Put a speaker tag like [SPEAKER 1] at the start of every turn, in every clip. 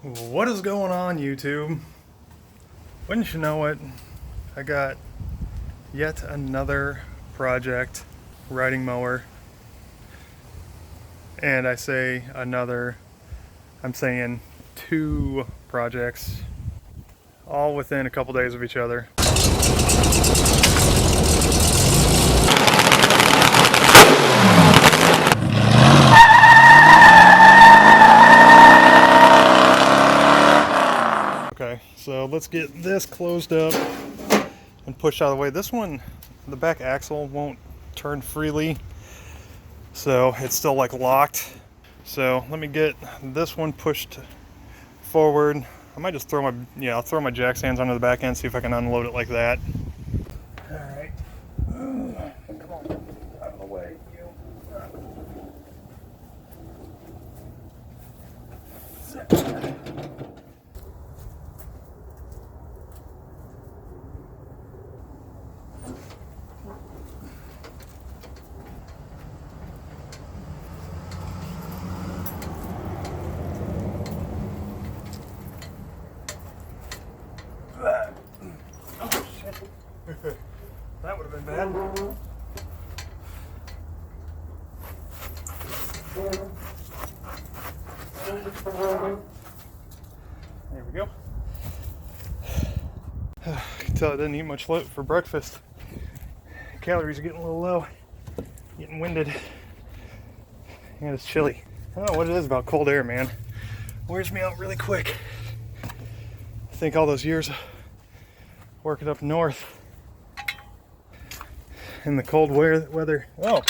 [SPEAKER 1] What is going on, YouTube? Wouldn't you know it, I got yet another project, riding mower. And I say another, I'm saying two projects, all within a couple days of each other. Okay, so let's get this closed up and pushed out of the way. This one, the back axle won't turn freely, so it's still like locked. So let me get this one pushed forward. I might just throw my, I'll throw my jack stands under the back end, see if I can unload it like that. All right, come on, out of the way, you. Oh shit. That would have been bad. There we go. I can tell I didn't eat much for breakfast. Calories are getting a little low. Getting winded. And it's chilly. I don't know what it is about cold air, man. Wears me out really quick. I think all those years working up north in the cold weather. Oh,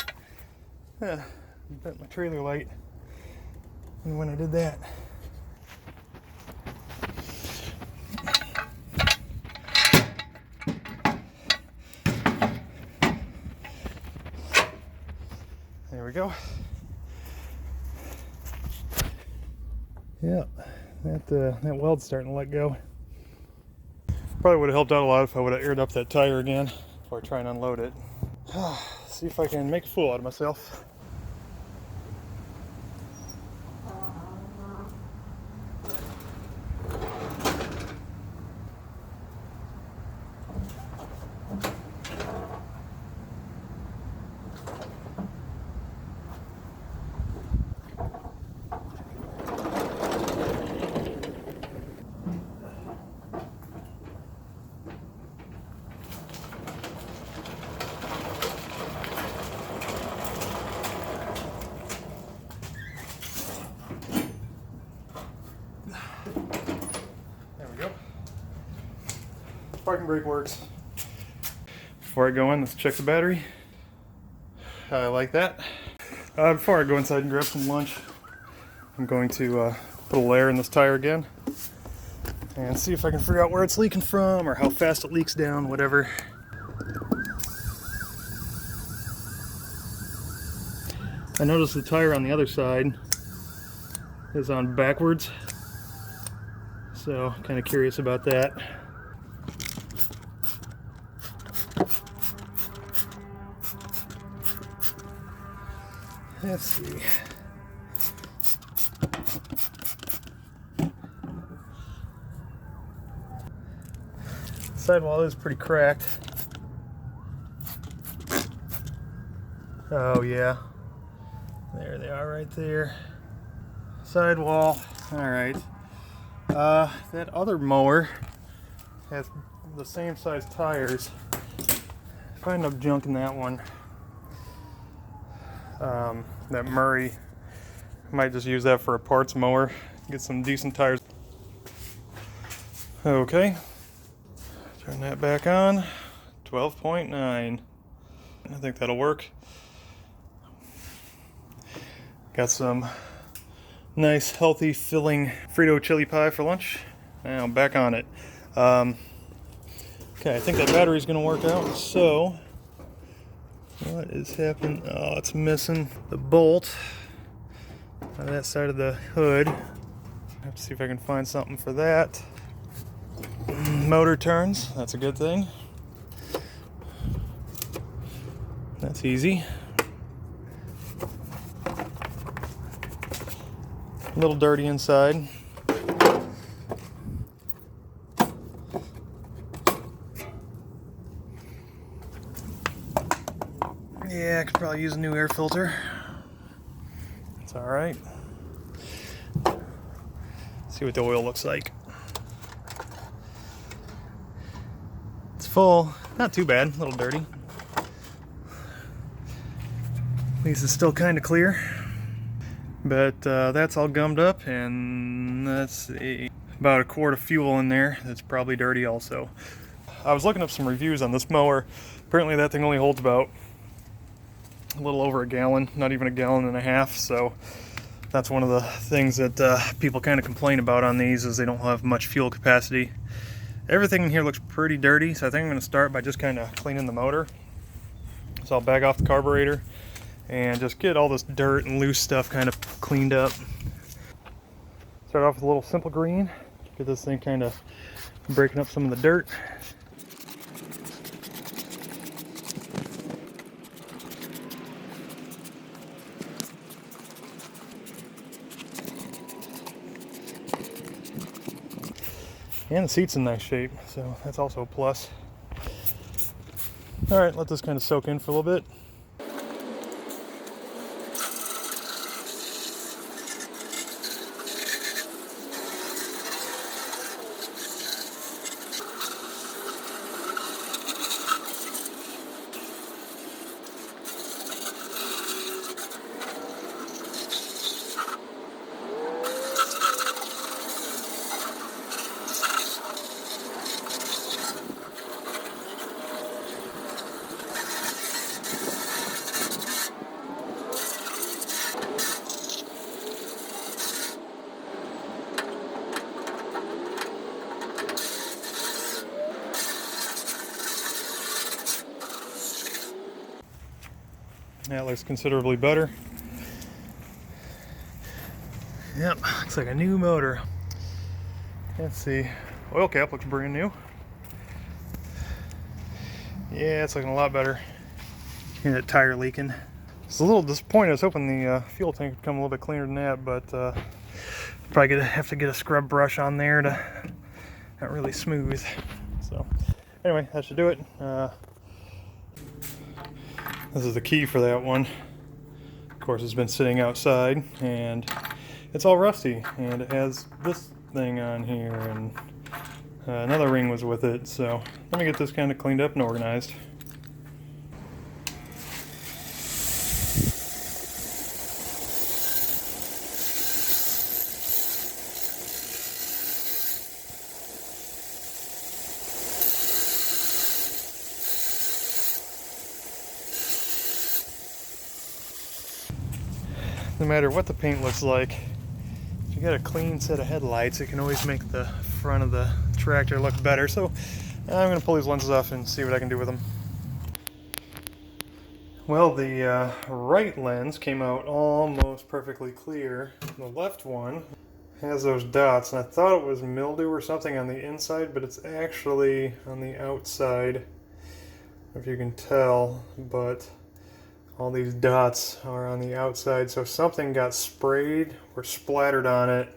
[SPEAKER 1] yeah, bent my trailer light. And when I did that, there we go. Yeah, that weld's starting to let go. Probably would have helped out a lot if I would have aired up that tire again before I try and unload it. See if I can make a fool out of myself. Parking brake works. Before I go in, let's check the battery. I like that. Before I go inside and grab some lunch, I'm going to put a layer in this tire again and see if I can figure out where it's leaking from or how fast it leaks down, whatever. I noticed the tire on the other side is on backwards, so kind of curious about that. Let's see. Sidewall is pretty cracked. Oh yeah. There they are right there. Sidewall. Alright. That other mower has the same size tires. If I end up junking that one, that Murray, might just use that for a parts mower, get some decent tires. Okay, turn that back on. 12.9. I think that'll work. Got some nice healthy filling Frito chili pie for lunch. Now I'm back on it. Okay, I think that battery's gonna work out. So what is happening? Oh, it's missing the bolt on that side of the hood. I have to see if I can find something for that. Motor turns, that's a good thing. That's easy. A little dirty inside. Yeah, I could probably use a new air filter. It's alright. See what the oil looks like. It's full. Not too bad. A little dirty. At least it's still kind of clear. But that's all gummed up, and that's about a quart of fuel in there. That's probably dirty also. I was looking up some reviews on this mower. Apparently that thing only holds about a little over a gallon, not even a gallon and a half. So that's one of the things that people kind of complain about on these, is they don't have much fuel capacity. Everything in here looks pretty dirty, so I think I'm going to start by just kind of cleaning the motor. So I'll back off the carburetor and just get all this dirt and loose stuff kind of cleaned up. Start off with a little simple green, get this thing kind of breaking up some of the dirt. And the seat's in nice shape, so that's also a plus. All right, let this kind of soak in for a little bit. That looks considerably better. Yep, looks like a new motor. Let's see. Oil cap looks brand new. Yeah, it's looking a lot better. Hear that tire leaking. It's a little disappointed. I was hoping the fuel tank would come a little bit cleaner than that, but probably gonna have to get a scrub brush on there to not really smooth. So anyway, that should do it. This is the key for that one. Of course, it's been sitting outside and it's all rusty, and it has this thing on here, and another ring was with it. So let me get this kind of cleaned up and organized. No matter what the paint looks like, if you got a clean set of headlights, it can always make the front of the tractor look better. So I'm going to pull these lenses off and see what I can do with them. Well, the right lens came out almost perfectly clear. The left one has those dots, and I thought it was mildew or something on the inside, but it's actually on the outside. I don't know if you can tell, but all these dots are on the outside, so something got sprayed or splattered on it,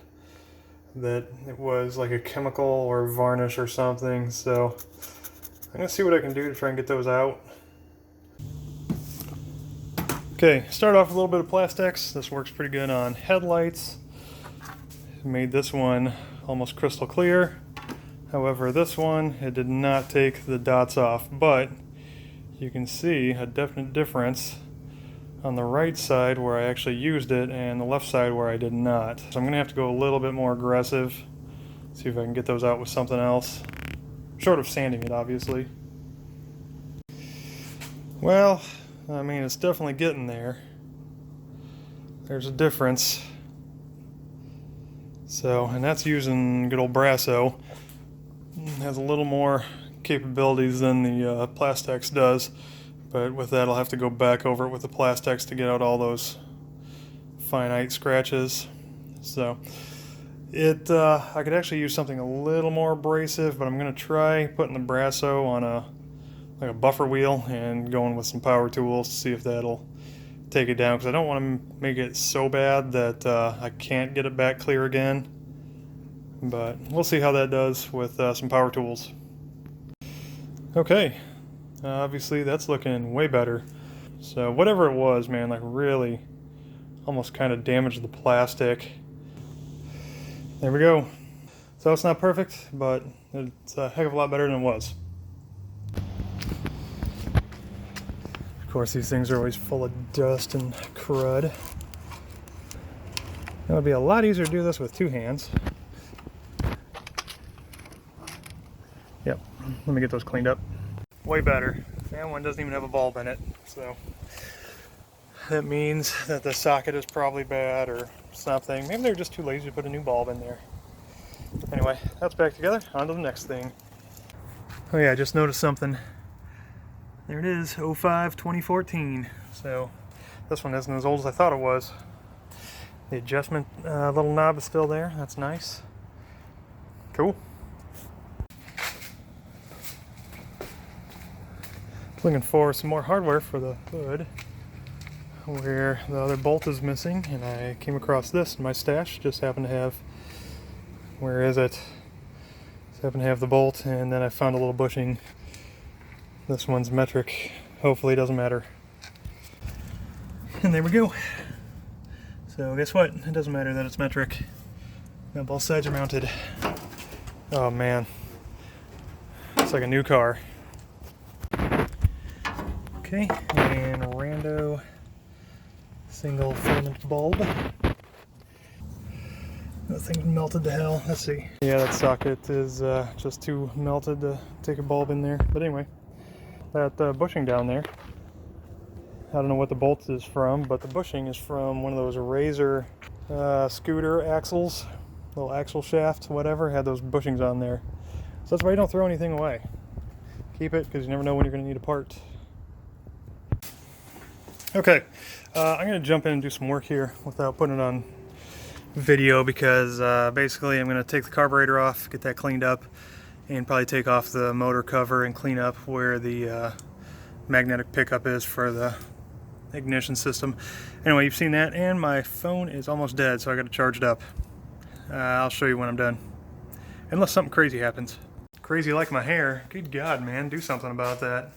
[SPEAKER 1] that it was like a chemical or varnish or something. So I'm gonna see what I can do to try and get those out. Okay, start off with a little bit of Plastex. This works pretty good on headlights. Made this one almost crystal clear. However, this one, it did not take the dots off, but you can see a definite difference on the right side where I actually used it and the left side where I did not. So I'm gonna have to go a little bit more aggressive, see if I can get those out with something else, short of sanding it, obviously. Well, I mean, it's definitely getting there. There's a difference. So, and that's using good old Brasso. It has a little more capabilities than the Plastex does. But with that, I'll have to go back over it with the Plastex to get out all those finite scratches. So I could actually use something a little more abrasive, but I'm going to try putting the Brasso on a buffer wheel and going with some power tools to see if that'll take it down, because I don't want to make it so bad that I can't get it back clear again. But we'll see how that does with some power tools. Okay. Obviously that's looking way better. So whatever it was, man, like really almost kind of damaged the plastic. There we go. So it's not perfect, but it's a heck of a lot better than it was. Of course, these things are always full of dust and crud. It would be a lot easier to do this with two hands. Yep, let me get those cleaned up. Way better. That one doesn't even have a bulb in it, so that means that the socket is probably bad or something. Maybe they're just too lazy to put a new bulb in there. Anyway, that's back together. On to the next thing. Oh yeah, I just noticed something. There it is, 05-2014. So this one isn't as old as I thought it was. The adjustment little knob is still there. That's nice. Cool. Looking for some more hardware for the hood, where the other bolt is missing, and I came across this in my stash. Just happened to have, where is it? Just happened to have the bolt, and then I found a little bushing. This one's metric. Hopefully it doesn't matter. And there we go. So guess what? It doesn't matter that it's metric. Now both sides are mounted. Oh man, it's like a new car. Okay, and rando single filament bulb. That thing melted to hell. Let's see. Yeah, that socket is just too melted to take a bulb in there. But anyway, that bushing down there, I don't know what the bolt is from, but the bushing is from one of those Razor scooter axles, little axle shaft, whatever, had those bushings on there. So that's why you don't throw anything away. Keep it, because you never know when you're going to need a part. Okay, I'm going to jump in and do some work here without putting it on video, because basically I'm going to take the carburetor off, get that cleaned up, and probably take off the motor cover and clean up where the magnetic pickup is for the ignition system. Anyway, you've seen that, and my phone is almost dead, so I got to charge it up. I'll show you when I'm done. Unless something crazy happens. Crazy like my hair. Good God, man, do something about that.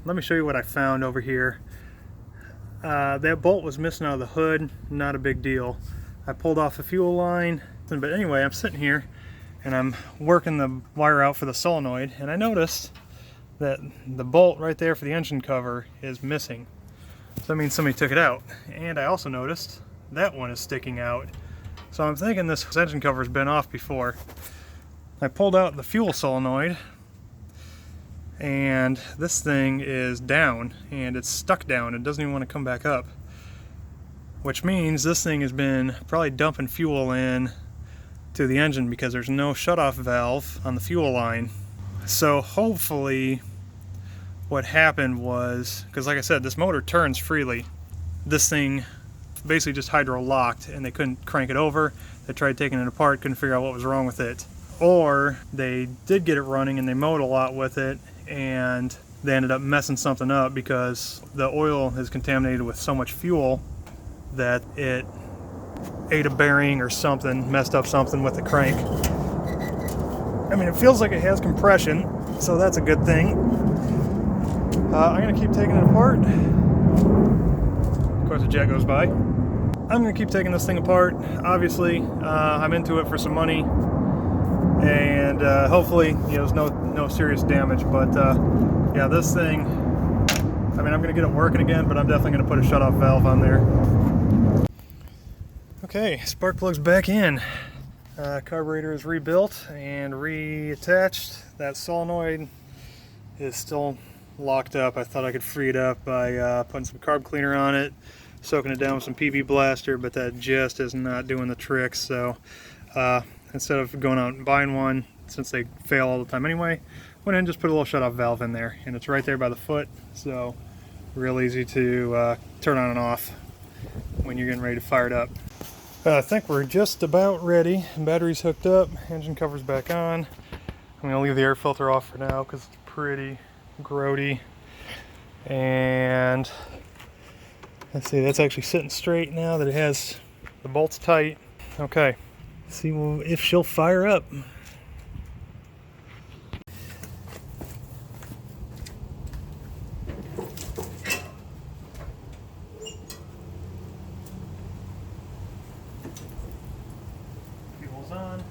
[SPEAKER 1] Let me show you what I found over here. That bolt was missing out of the hood, not a big deal. I pulled off the fuel line, but anyway, I'm sitting here and I'm working the wire out for the solenoid, and I noticed that the bolt right there for the engine cover is missing. So that means somebody took it out. And I also noticed that one is sticking out. So I'm thinking this engine cover has been off before. I pulled out the fuel solenoid, and this thing is down, and it's stuck down. It doesn't even want to come back up, which means this thing has been probably dumping fuel in to the engine, because there's no shutoff valve on the fuel line. So hopefully what happened was, because like I said, this motor turns freely, this thing basically just hydro locked, and they couldn't crank it over. They tried taking it apart, couldn't figure out what was wrong with it. Or they did get it running and they mowed a lot with it, and they ended up messing something up because the oil is contaminated with so much fuel that it ate a bearing or something, messed up something with the crank. I mean, it feels like it has compression, so that's a good thing. I'm going to keep taking it apart. Of course, a jet goes by. I'm going to keep taking this thing apart. Obviously, I'm into it for some money, and hopefully, you know, there's no serious damage. But yeah, this thing, I mean, I'm going to get it working again, but I'm definitely going to put a shutoff valve on there. Okay, spark plug's back in. Carburetor is rebuilt and reattached. That solenoid is still locked up. I thought I could free it up by putting some carb cleaner on it, soaking it down with some PB Blaster, but that just is not doing the trick. So instead of going out and buying one, since they fail all the time anyway, went in and just put a little shutoff valve in there, and it's right there by the foot, so real easy to turn on and off when you're getting ready to fire it up. I think we're just about ready. Battery's hooked up, engine cover's back on. I'm going to leave the air filter off for now because it's pretty grody. And let's see, that's actually sitting straight now that it has the bolts tight. Okay, let's see if she'll fire up. on.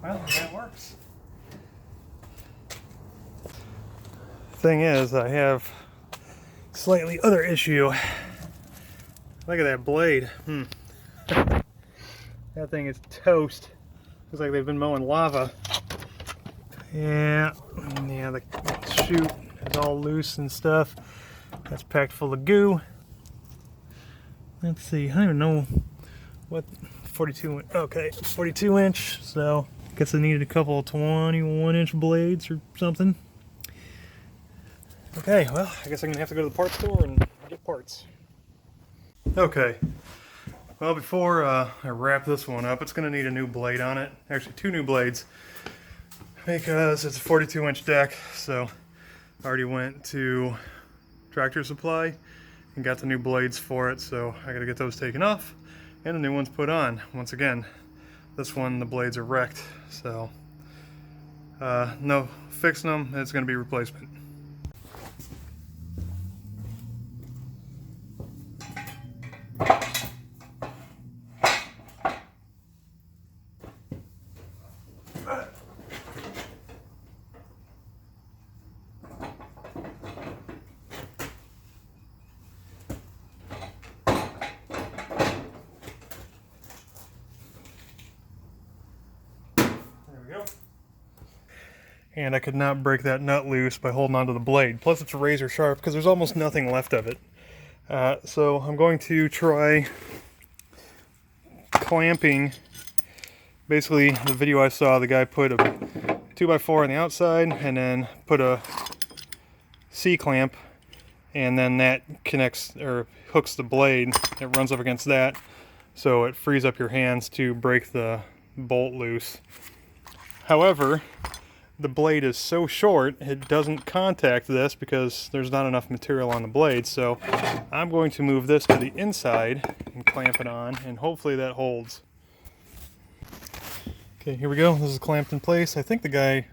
[SPEAKER 1] Well, that works. Thing is, I have a slightly other issue. Look at that blade. That thing is toast. Looks like they've been mowing lava. Yeah, the chute is all loose and stuff. That's packed full of goo. Let's see, I don't even know what 42 inch. Okay, 42 inch. So guess I needed a couple of 21-inch blades or something. Okay, well, I guess I'm gonna have to go to the parts store and get parts. Okay, well, before I wrap this one up, it's gonna need a new blade on it. Actually, 2 new blades, because it's a 42-inch deck. So I already went to Tractor Supply and got the new blades for it. So I gotta get those taken off and the new ones put on. Once again, this one, the blades are wrecked, so no fixing them. It's going to be replacement. And I could not break that nut loose by holding onto the blade. Plus it's razor sharp because there's almost nothing left of it. So I'm going to try clamping. Basically, the video I saw, the guy put a 2x4 on the outside and then put a C-clamp, and then that connects or hooks the blade. It runs up against that, so it frees up your hands to break the bolt loose. However, the blade is so short it doesn't contact this because there's not enough material on the blade. So I'm going to move this to the inside and clamp it on, and hopefully that holds. Okay, here we go. This is clamped in place. I think the guy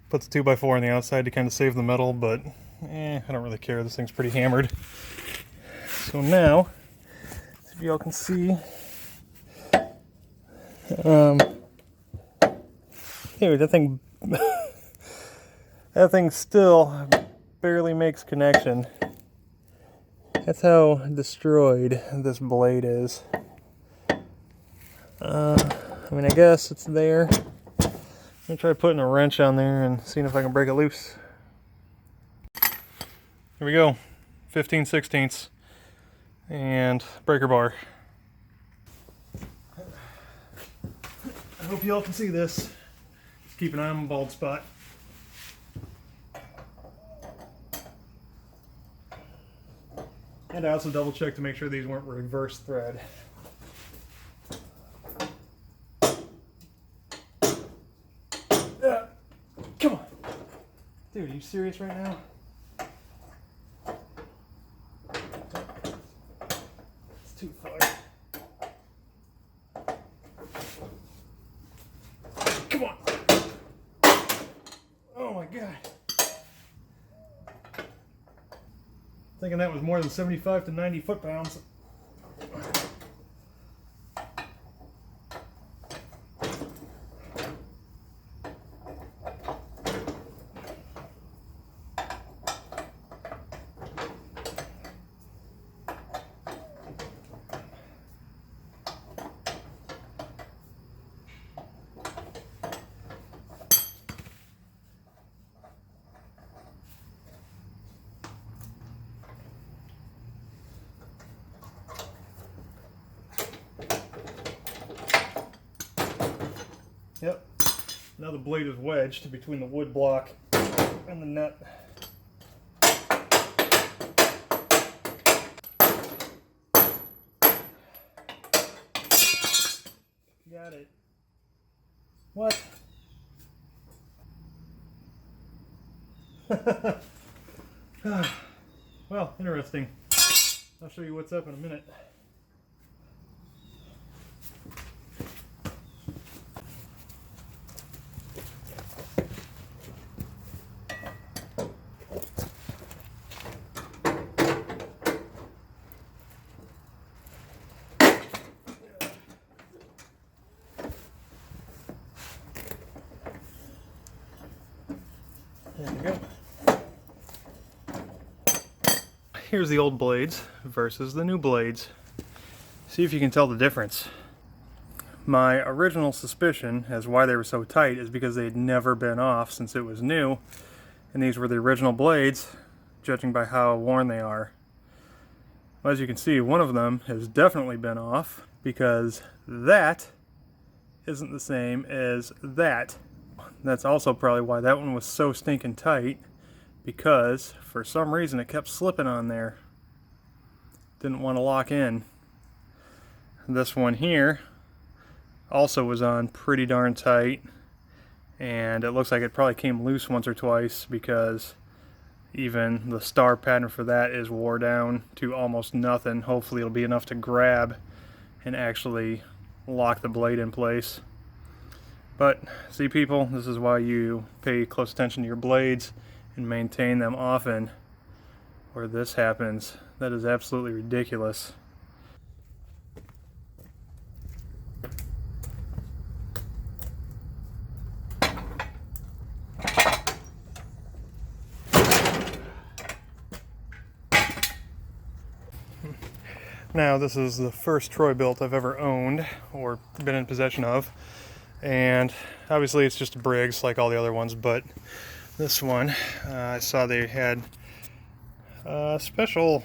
[SPEAKER 1] put the 2x4 on the outside to kind of save the metal, but I don't really care. This thing's pretty hammered. So now, if y'all can see, dude, that thing still barely makes connection. That's how destroyed this blade is. I mean, I guess it's there. I'm gonna try putting a wrench on there and seeing if I can break it loose. Here we go, 15/16 and breaker bar. I hope you all can see this. Just keep an eye on the bald spot. And I also double checked to make sure these weren't reverse thread. Come on. Dude, are you serious right now? It's too far. Come on. Oh my God. Thinking that was more than 75 to 90 foot-pounds. Yep, now the blade is wedged between the wood block and the nut. got it. What? Well, interesting. I'll show you what's up in a minute. There we go. Here's the old blades versus the new blades. See if you can tell the difference. My original suspicion as why they were so tight is because they had never been off since it was new, and these were the original blades, judging by how worn they are. Well, as you can see, one of them has definitely been off because that isn't the same as that. That's also probably why that one was so stinking tight, because for some reason it kept slipping on there. Didn't want to lock in. This one here also was on pretty darn tight, and it looks like it probably came loose once or twice because even the star pattern for that is wore down to almost nothing. Hopefully it'll be enough to grab and actually lock the blade in place. But see, people, this is why you pay close attention to your blades and maintain them often, or this happens. That is absolutely ridiculous. Now, this is the first Troy-Bilt I've ever owned or been in possession of, and obviously it's just a Briggs like all the other ones, but this one, I saw they had special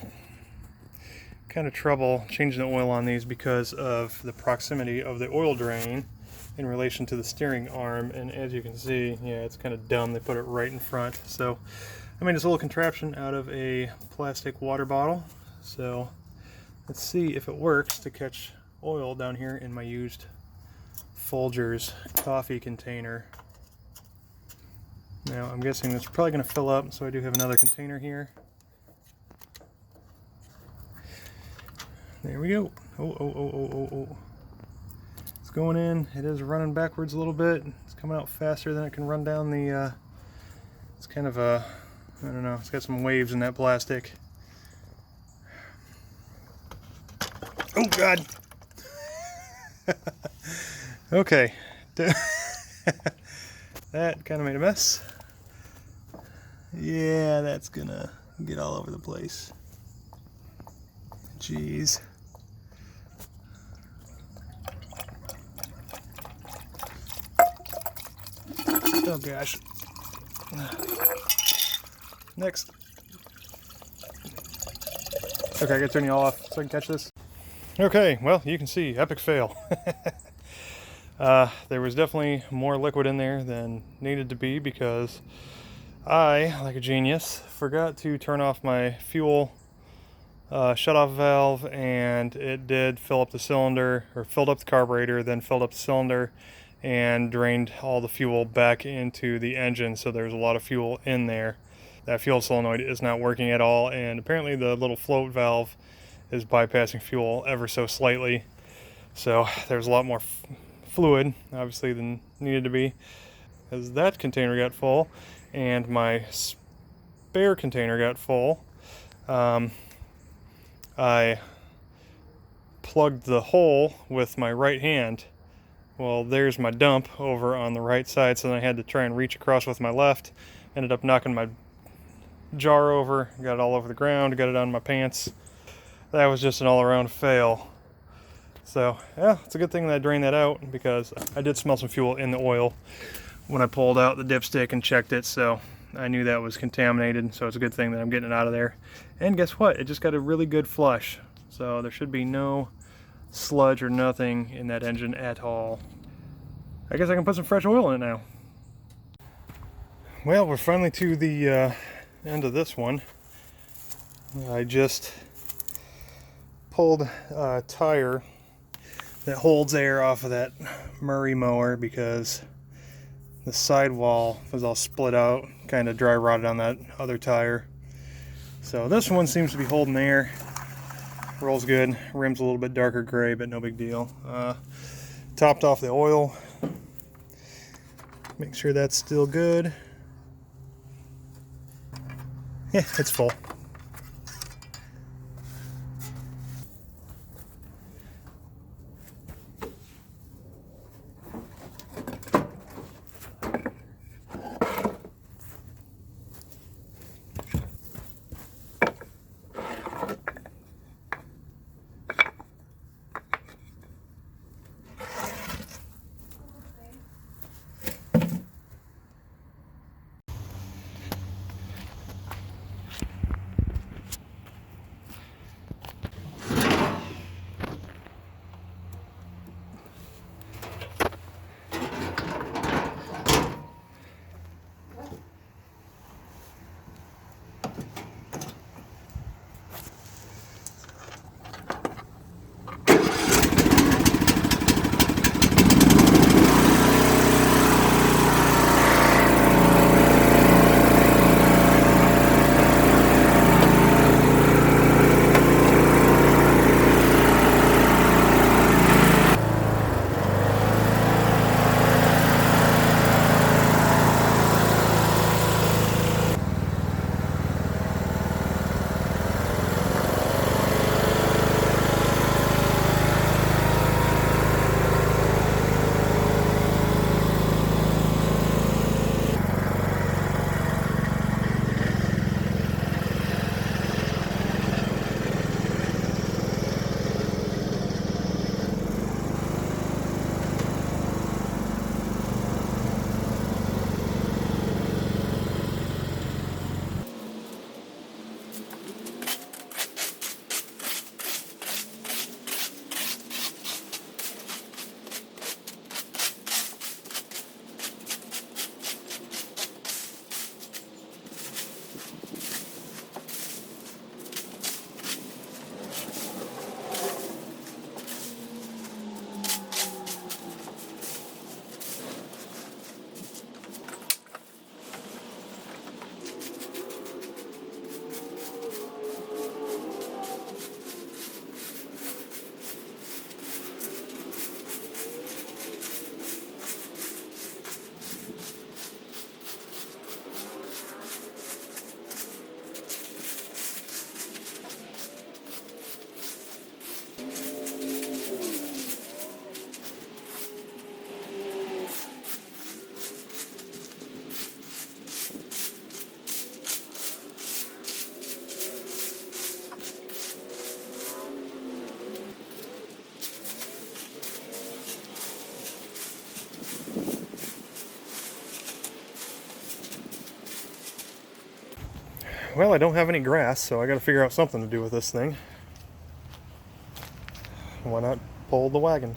[SPEAKER 1] kind of trouble changing the oil on these because of the proximity of the oil drain in relation to the steering arm, and as you can see, yeah, it's kind of dumb. They put it right in front. So I made this little contraption out of a plastic water bottle. So let's see if it works to catch oil down here in my used Folgers coffee container. Now I'm guessing it's probably going to fill up, so I do have another container here. There we go. Oh. It's going in. It is running backwards a little bit. It's coming out faster than it can run down the, it's kind of a, I don't know, it's got some waves in that plastic. Oh God. Okay. That kind of made a mess. Yeah, that's gonna get all over the place. Jeez. Oh gosh. Next. Okay, I gotta turn you all off so I can catch this. Okay, well, you can see, epic fail. There was definitely more liquid in there than needed to be because I, like a genius, forgot to turn off my fuel shut-off valve, and it did fill up the cylinder, or filled up the carburetor, then filled up the cylinder, and drained all the fuel back into the engine, so there's a lot of fuel in there. That fuel solenoid is not working at all, and apparently the little float valve is bypassing fuel ever so slightly, so there's a lot more fluid, obviously, than needed to be. As that container got full, and my spare container got full, I plugged the hole with my right hand. Well, there's my dump over on the right side, so then I had to try and reach across with my left. Ended up knocking my jar over, got it all over the ground, got it on my pants. That was just an all-around fail. So, yeah, it's a good thing that I drained that out, because I did smell some fuel in the oil when I pulled out the dipstick and checked it, so I knew that was contaminated, so it's a good thing that I'm getting it out of there. And guess what? It just got a really good flush, so there should be no sludge or nothing in that engine at all. I guess I can put some fresh oil in it now. Well, we're finally to the end of this one. I just pulled a tire that holds air off of that Murray mower, because the sidewall was all split out, kind of dry rotted on that other tire. So this one seems to be holding air. Rolls good. Rim's a little bit darker gray, but no big deal. Topped off the oil. Make sure that's still good. Yeah, it's full. Well, I don't have any grass, so I got to figure out something to do with this thing. Why not pull the wagon?